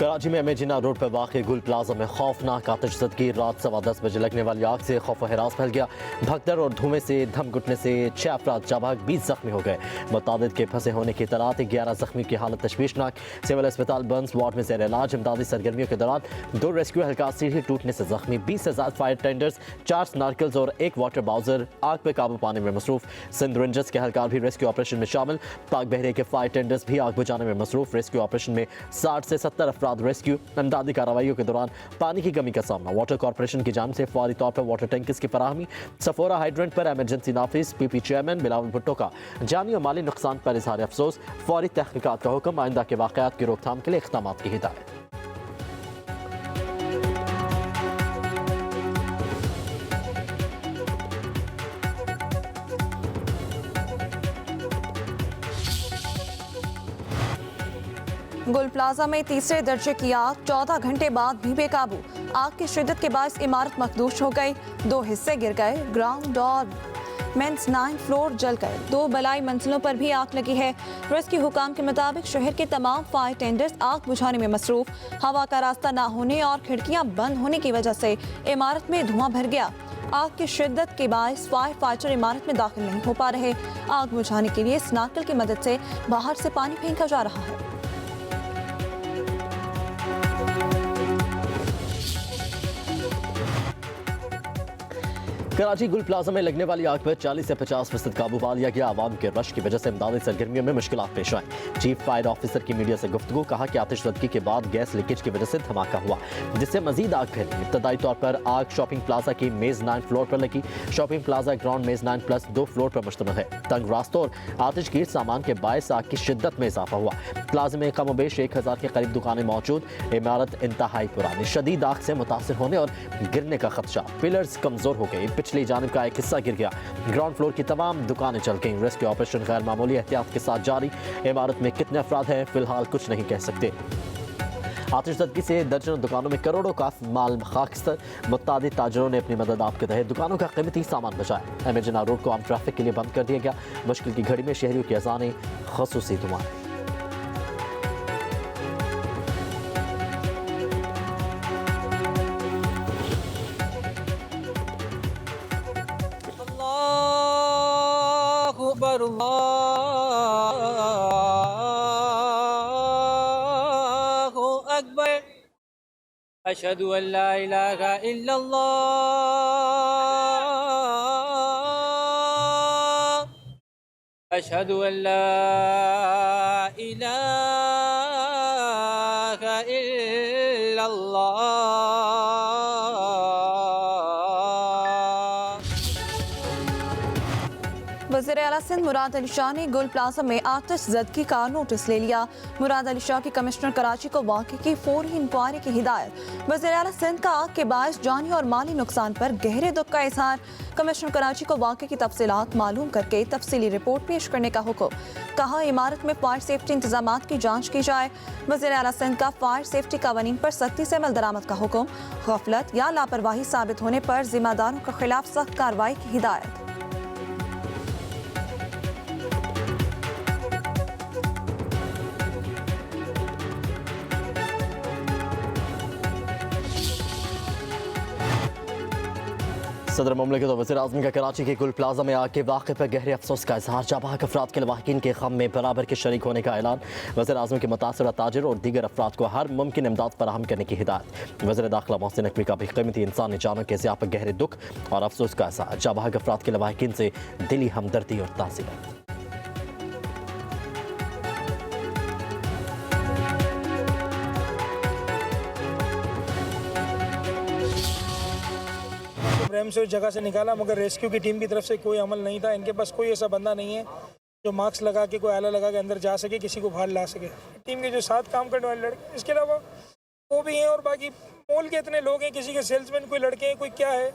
कराची में मेजिना रोड पर वाक़ गुल प्लाजा में खौफनाक आतिशज़दगी। रात 10:15 बजे लगने वाली आग से खौफ व हिरास फैल गया। भगदड़ और धुएं से धम घुटने से 6 अफराद जाबाक 20 जख्मी हो गए। मुतादिद के फंसे होने की इत्तलात। 11 जख्मी की हालत तशवीशनाक। सिविल अस्पताल बर्न्स वार्ड में ज़ेर इलाज। इमदादी सरगर्मियों के दौरान 2 रेस्क्यू हल्का सीढ़ी टूटने से जख्मी। 20 से ज़्यादा फायर टेंडर्स, 4 स्नार्कल्स और 1 वाटर बाउजर आग पर काबू पाने में मसरूफ। सिंध रेंजर्स के हल्कार भी रेस्क्यू ऑपरेशन में शामिल। पाक बहरे के फायर टेंडर्स भी आग बुझाने में मसरूफ। रेस्क्यू ऑपरेशन में 60 से 70 अफराद रेस्क्यू। इमदादी कार्रवाइयों के दौरान पानी की कमी का सामना। वाटर कॉर्पोरेशन की जानिब से फौरी तौर पर वाटर टैंकर्स की फराहमी। सफोरा हाइड्रेंट पर एमरजेंसी नाफिज। पीपी चेयरमैन बिलावल भुट्टो का जानी और माली नुकसान पर इजहार अफसोस। फौरी तहकीकात का हुक्म। आइंदा के वाक़यात की रोकथाम के लिए इक़दामात की हिदायत। गुल प्लाजा में तीसरे दर्जे की आग 14 घंटे बाद भी बेकाबू। आग की शिद्दत के बायस इमारत मखदूश हो गई। 2 हिस्से गिर गए। ग्राउंड और मेंस 9 फ्लोर जल गए। 2 बलाई मंजिलों पर भी आग लगी है। रेस्क्यू हुकाम के मुताबिक शहर के तमाम फायर टेंडर्स आग बुझाने में मसरूफ। हवा का रास्ता ना होने और खिड़कियां बंद होने की वजह से इमारत में धुआं भर गया। आग की शिद्दत के बायस फायर फाइटर इमारत में दाखिल नहीं हो पा रहे। आग बुझाने के लिए स्नार्कल की मदद से बाहर से पानी फेंका जा रहा है। कराची गुल प्लाजा में लगने वाली आग पर 40 से 50% काबू पा लिया गया। आवाम के रश की वजह से इमदादी सरगर्मियों में मुश्किलात पेश आई। चीफ फायर ऑफिसर की मीडिया से गुफ्तगू। कहा कि आतिशज़दगी के बाद गैस लीकेज की वजह से धमाका हुआ, जिससे मजीद आग फैली। इब्तदाई तौर पर आग शॉपिंग प्लाजा की मेज 9 फ्लोर पर लगी। शॉपिंग प्लाजा ग्राउंड मेज 9 प्लस 2 फ्लोर पर मुश्तमिल है। तंग रास्तों और आतिशगीर सामान के बायस आग की शिद्दत में इजाफा हुआ। प्लाजा में कम बेश 1000 के करीब दुकानें मौजूद। इमारत इंतहाई पुरानी। शदीद आग से मुतासिर होने और गिरने का खदशा। पिलर्स कमजोर हो गए। पिछली जानिब का एक हिस्सा गिर गया। ग्राउंड फ्लोर की तमाम दुकानें चल गईं। रेस्क्यू ऑपरेशन गैर मामूली एहतियात के साथ जारी। इमारत में कितने अफराद हैं फिलहाल कुछ नहीं कह सकते। आतिशज़दगी से दर्जनों दुकानों में करोड़ों का माल खाकस्तर। मुत्तादिद ताजरों ने अपनी मदद आप के तहत दुकानों का कीमती सामान बचाया। एमेजना रोड को आम ट्रैफिक के लिए बंद कर दिया गया। मुश्किल की घड़ी में शहरियों की अजानें खसूसी दुआएं। अल्लाहु अकबर अशहदु अल्ला इलाहा इल्लल्लाह अशहदु अल्ला इलाहा इल्लल्लाह। वज़ीर आला सिंध मुराद अली शाह ने गुल प्लाजा में आतिशज़दगी का नोटिस ले लिया। मुराद अली शाह की कमिश्नर कराची को वाक़े की फौरी इंक्वायरी की हिदायत। वज़ीर आला सिंध का आग के बायस जानी और माली नुकसान पर गहरे दुख का इजहार। कमिश्नर कराची को वाक़े की तफसीलात मालूम करके तफसीली रिपोर्ट पेश करने का हुक्म। कहा इमारत में फायर सेफ्टी इंतजामात की जाँच की जाए। वज़ीर आला सिंध का फायर सेफ्टी कवानीन पर सख्ती से अमल दरामद का हुक्म। गफलत या लापरवाही साबित होने पर जिम्मेदारों के खिलाफ सख्त कार्रवाई की हिदायत। सदर मुमलिकत और वज़ीर आज़म का कराची के गुल प्लाजा में आग के वाक़े पर गहरे अफसोस का इजहार। जाबाक अफराद के लवाहिकीन के गम में बराबर के शरीक होने का ऐलान। वज़ीर आज़म के मुतासरा ताजिर और दीगर अफराद को हर मुमकिन इमदाद फराहम करने की हिदायत। वज़ीर दाखिला मोहसिन नकवी का भी कीमती इंसानी जानों के ज़िया पर गहरे दुख और अफसोस का इजहार। जाबाक अफराद के लवाहिकीन से दिली हमदर्दी और ताज़ियत। प्रेम से उस जगह से निकाला, मगर रेस्क्यू की टीम की तरफ से कोई अमल नहीं था। इनके पास कोई ऐसा बंदा नहीं है जो मास्क लगा के, कोई आला लगा के अंदर जा सके, किसी को बाहर ला सके। टीम के जो साथ काम करने वाले लड़के, इसके अलावा वो भी हैं और बाकी मॉल के इतने लोग हैं, किसी के सेल्समैन, कोई लड़के हैं, कोई क्या है,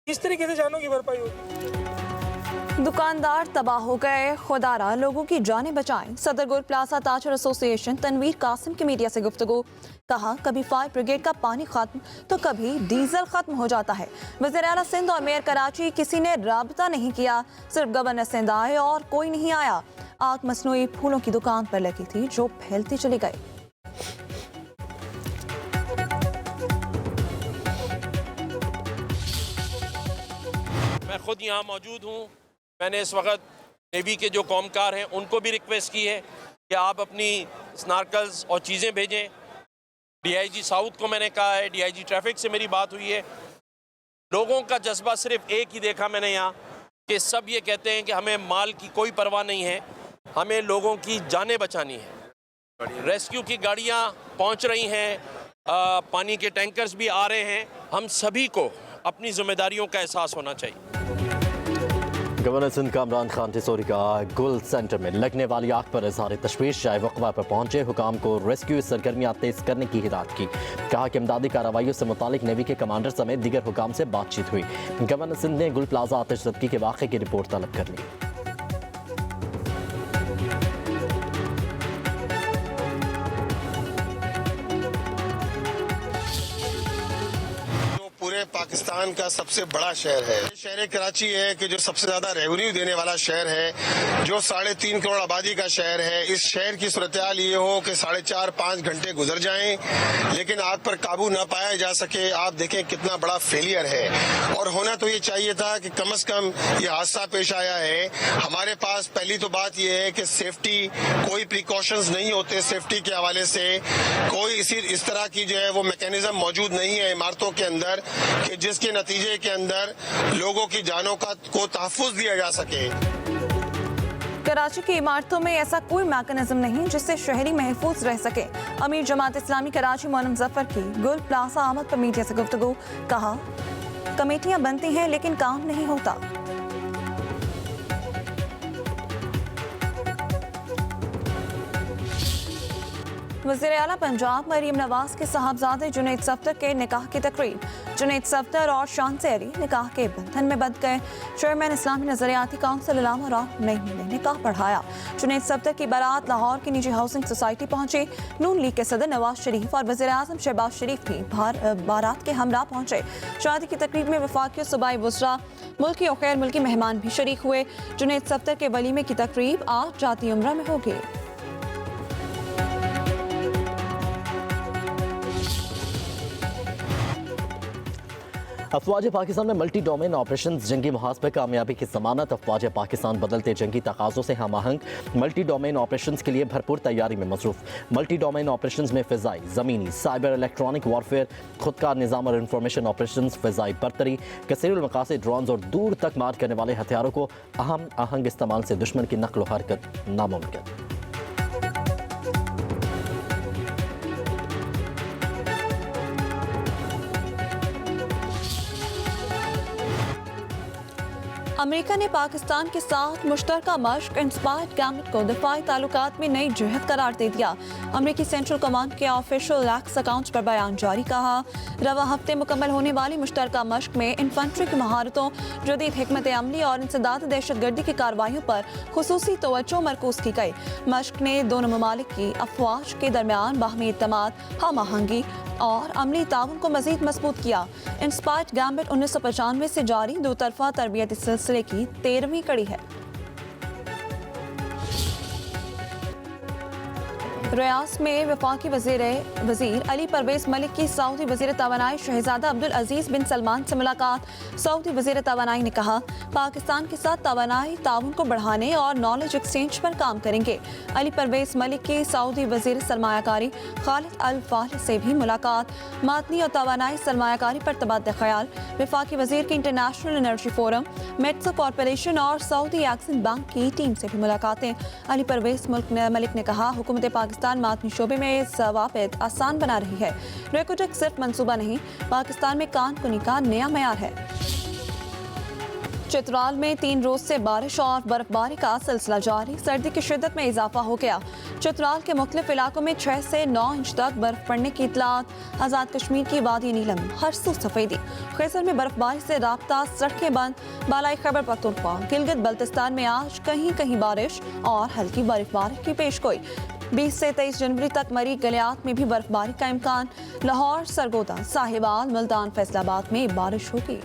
किस तरीके से जानों की भरपाई होगी। दुकानदार तबाह हो गए। खुदारा लोगों की जानें बचाएं। सदर गुल प्लाजा ताजर एसोसिएशन तनवीर कासिम की मीडिया से गुफ्तगू। कहा कभी फायर ब्रिगेड का पानी खत्म तो कभी डीजल खत्म हो जाता है। वज़ीर आला सिंध और मेयर कराची किसी ने राबता नहीं किया। सिर्फ गवर्नर सिंध आए और कोई नहीं आया। आग मसनूई फूलों की दुकान पर लगी थी जो फैलती चली गई। ख़ुद यहाँ मौजूद हूँ। मैंने इस वक्त नेवी के जो कॉमकार हैं उनको भी रिक्वेस्ट की है कि आप अपनी स्नार्कल्स और चीज़ें भेजें। DIG साउथ को मैंने कहा है, DIG ट्रैफिक से मेरी बात हुई है। लोगों का जज्बा सिर्फ एक ही देखा मैंने यहाँ कि सब ये कहते हैं कि हमें माल की कोई परवाह नहीं है, हमें लोगों की जानें बचानी है। रेस्क्यू की गाड़ियाँ पहुँच रही हैं, पानी के टैंकर्स भी आ रहे हैं। हम सभी को अपनी जिम्मेदारियों का एहसास होना चाहिए। गवर्नर सिंध कामरान खान टिसोरी का गुल सेंटर में लगने वाली आग पर इजहार तशवीश जाए वक़्वा पर पहुंचे हुकाम को रेस्क्यू सरगर्मियां तेज करने की हिदायत की। कहा कि इमदादी कार्रवाइयों से मुतालिक नेवी के कमांडर समेत दीगर हुकाम से बातचीत हुई। गवर्नर सिंध ने गुल प्लाजा आतिशज़दगी के वाक़े की रिपोर्ट तलब कर ली। पूरे पाकिस्तान का सबसे बड़ा शहर है। शहर कराची है कि जो सबसे ज्यादा रेवेन्यू देने वाला शहर है, जो 3.5 करोड़ आबादी का शहर है। इस शहर की सूरत-ए-हाल ये हो कि 4.5-5 घंटे गुजर जाएं लेकिन आग पर काबू न पाया जा सके। आप देखें कितना बड़ा फेलियर है। और होना तो ये चाहिए था कि कम से कम ये हादसा पेश आया है। हमारे पास पहली तो बात ये है कि सेफ्टी कोई प्रिकॉशंस नहीं होते। सेफ्टी के हवाले से कोई इस तरह की जो है वो मैकेनिज्म मौजूद नहीं है इमारतों के अंदर कि जिसके नतीजे के अंदर लोगों की जानों को तहफ़्फ़ुज़ दिया जा सके। कराची की इमारतों में ऐसा कोई मैकेनिज्म नहीं जिससे शहरी महफूज रह सके। अमीर जमात इस्लामी कराची मोहम्मद जफर की गुल प्लाजा आमद पर मीडिया से गुफ्तगू। कहा, कमेटियां बनती हैं लेकिन काम नहीं होता। वज़ीर आला पंजाब मरीम नवाज के साहबजादे जुनैद सफ्दर के निकाह की तकरीब। जुनैद सफ्दर और शान से अली निकाह के बंधन में बंध गए। चेयरमैन इस्लामी नजरियाती काउंसिल अल्लामा राव नईमी ने निकाह पढ़ाया। जुनैद सफ्दर की बारात लाहौर की निजी हाउसिंग सोसाइटी पहुंची। नून लीग के सदर नवाज शरीफ और वज़ीर आज़म शहबाज शरीफ भी बारात के हमरा पहुंचे। शादी की तकरीब में वफाकी सूबाई वज़रा, मुल्की और गैर मुल्की मेहमान भी शरीक हुए। जुनैद सफ्दर के वलीमे की तकरीब आज जाती उम्रा में होगी। अफवाज पाकिस्तान में मल्टी डोमेन ऑपरेशन जंगी महाज पर कामयाबी की जमानत। अफवाज पाकिस्तान बदलते जंगी तकाज़ों से हम आहंग मल्टी डोमेन ऑपरेशन के लिए भरपूर तैयारी में मसरूफ। मल्टी डोमेन ऑपरेशन में फ़िज़ाई, ज़मीनी, साइबर, इलेक्ट्रॉनिक वॉरफेयर, खुदकार निज़ाम और इंफॉर्मेशन ऑपरेशन, फ़िज़ाई बरतरी, कसीरुल मकासद ड्रोन्स और दूर तक मार करने वाले हथियारों को अहम आहंग इस्तेमाल से दुश्मन की नकल हरकत नामुमकिन। अमेरिका ने पाकिस्तान के साथ मुश्तरका मश्क इंस्पायर्ड गैम्बिट को दिफाई ताल्लुकात में नई जहत करार दे दिया। अमेरिकी सेंट्रल कमांड के ऑफिशियल एक्स अकाउंट पर बयान जारी। कहा, रवा हफ्ते मुकम्मल होने वाली मुश्तरका मश्क में इन्फेंट्री की महारतों, जदीद हिकमत अमली और इंसदाद दहशतगर्दी की कार्रवाइयों पर खुसूसी तवज्जो मरकूज की गई। मश्क ने दोनों ममालिक की अफवाज के दरमियान बाहमी इत्तेमाद, हम आहंगी और अमली ताउन को मजीद मजबूत किया। इंस्पायर्ड गैम्बिट 1995 से जारी दो तरफा तरबियती सिलसिले की 13वीं कड़ी है। रियास में वफाकी वजीर अली परवेज मलिक की सऊदी वजीर तवानाई शहजादा अब्दुल अजीज बिन सलमान से मुलाकात। सऊदी वजीर तवानाई ने कहा, पाकिस्तान के साथ तवानाई ताउन को बढ़ाने और नॉलेज एक्सचेंज पर काम करेंगे। अली परवेज मलिक की सऊदी वजीर सरमायाकारी खालिद अल फाल से भी मुलाकात। मादनी और तवानाई सरमायाकारी पर तबादला ख्याल। वफाकी वजीर की international energy forum, metro corporation और सऊदी एक्सिम बैंक की टीम से भी मुलाकातें। अली परवेज मलिक ने कहा, हुकूमत पाकिस्तान मादनी शोबे में ज़वाबित आसान बना रही है। रेकोटेक सिर्फ मंसूबा नहीं, पाकिस्तान में कानकुनी का नया मयार है। चित्राल में 3 रोज से बारिश और बर्फबारी का सिलसिला जारी। सर्दी की शिद्दत में इजाफा हो गया। चित्राल के मुख्तलिफ इलाकों में 6 से 9 इंच तक बर्फ पड़ने की इतलात। आज़ाद कश्मीर की वादी नीलम हर सू सफेदी। खैसर में बर्फबारी से राब्ता, सड़कें बंद। बालाई खैबर पख्तूनख्वा, गिलगित बल्तिस्तान में आज कहीं कहीं बारिश और हल्की बर्फबारी की पेशगोई। 20 से 23 जनवरी तक मरी गलियात में भी बर्फबारी का इम्कान। लाहौर, सरगोदा, साहिवाल, मुल्तान, फैसलाबाद में बारिश होगी।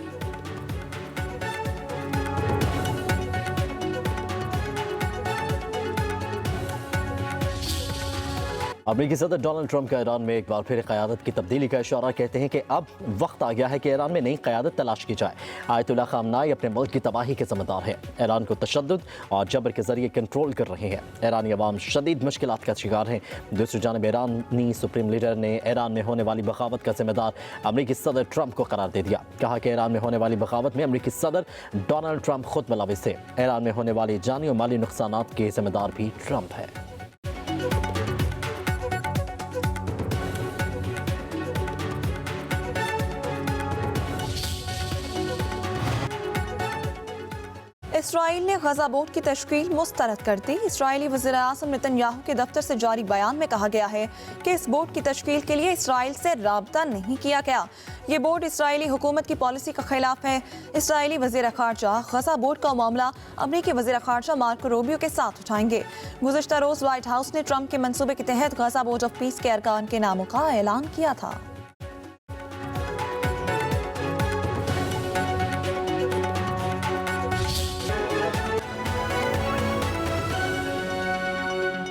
अमेरिकी सदर डोनाल्ड ट्रंप का ईरान में एक बार फिर क़यादत की तब्दीली का इशारा, कहते हैं कि अब वक्त आ गया है कि ईरान में नई क़यादत तलाश की जाए। आयतुल्लाह ख़ामनाई अपने मुल्क की तबाही के ज़िम्मेदार है, ईरान को तशद्दुद और जबर के जरिए कंट्रोल कर रहे हैं। ईरानी अवाम शदीद मुश्किलात का शिकार हैं। दूसरी जानब ईरानी सुप्रीम लीडर ने ईरान में होने वाली बगावत का जिम्मेदार अमेरिकी सदर ट्रंप को करार दे दिया। कहा कि ईरान में होने वाली बगावत में अमेरिकी सदर डोनाल्ड ट्रंप खुद मुलविस थे। ईरान में होने वाली जानी और माली नुकसानात के जिम्मेदार भी ट्रंप है। इसराइल ने गजा बोर्ड की तश्कील मुस्तरद कर दी। इसराइली वज़ीर आज़म नेतन्याहू के दफ्तर से जारी बयान में कहा गया है कि इस बोर्ड की तश्कील के लिए इसराइल से राब्ता नहीं किया गया। ये बोर्ड इसराइली हुकूमत की पॉलिसी का खिलाफ है। इसराइली वज़ीर ख़ारजा गजा बोर्ड का मामला अमरीकी वज़ीर ख़ारजा मार्को रूबियो के साथ उठाएंगे। गुज़िश्ता रोज़ व्हाइट हाउस ने ट्रंप के मंसूबे के तहत गजा बोर्ड ऑफ पीस के अरकान के नामों का ऐलान किया था।